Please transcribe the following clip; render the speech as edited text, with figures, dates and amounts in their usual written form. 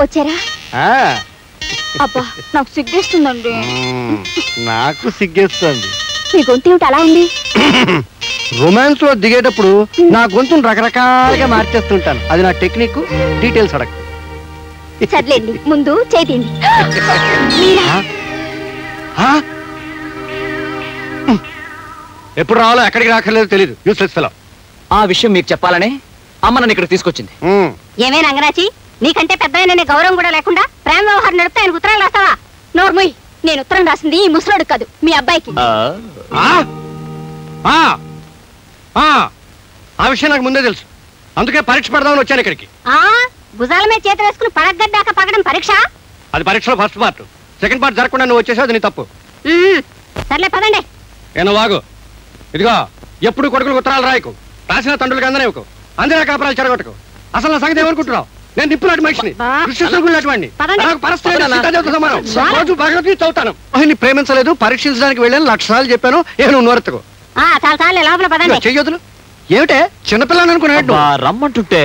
వచ్చారా? అబ్బా నాకు సిగ్గేస్తుందండి. నాకు సిగ్గేస్తుంది. మీ గొంతు ఏమిటి అలా ఉంది? రొమాన్స్ లో దిగేటప్పుడు నా గొంతును రకరకాలుగా మార్చేస్తుంటాను. అది నా టెక్నిక్. డీటెయిల్స్ అడగ. సర్లేండి, ముందు చేతింది. ఎప్పుడు రావాలో ఎక్కడికి రాకర్లేదు తెలీదు. Useless fellow. ఆ విషయం మీకు చెప్పాలనే అమ్మ నన్ను ఇక్కడ తీసుకొచ్చింది. ఏమే రంగరాచి, నీకంటే పెద్ద గౌరవం కూడా లేకుండా ప్రేమ వ్యవహారం నడిపితే ఆయన ఉత్తరాలు రాస్తావా? నోర్ముయ్, నేను ఉత్తరం రాసింది ఈ ముసలోడు కాదు, మీ అబ్బాయికి. ఆ విషయం నాకు ముందే తెలుసు. అందుకే పరీక్ష పెడదామని వచ్చాను ఇక్కడికి. భుజాల మీద చేతి వేసుకుని పడగడ్డాక పగడం పరీక్ష? అది పరీక్షలో ఫస్ట్ పార్ట్. సెకండ్ పార్ట్ జరగకుండా నువ్వు వచ్చేసావు, అది నీ తప్పు. సర్లే పదండి. ఏనో వాగు. ఇదిగో, ఎప్పుడు కొడుకులకు ఉత్తరాలు రాయకు. రాసిన తండ్రులకి అందనేవకు. అందరూ కాపురాలు చెడగొట్టకు. అసలు నా సంగతి ఏమనుకుంటున్నావు? నేను నిప్పులాంటి మనిషిని, కృష్ణుడిని. రోజు భగవద్గీత చదువుతాను. ఆయన్ని ప్రేమించలేదు, పరీక్షించడానికి వెళ్ళాను. 1,00,000 సార్లు చెప్పాను. నువ్వు నోరెత్తుకో. చాలా లోపల పదండి. చెయ్యొద్దులు. ఏమిటే చిన్నపిల్లని అనుకున్నాడు. రమ్మంటుంటే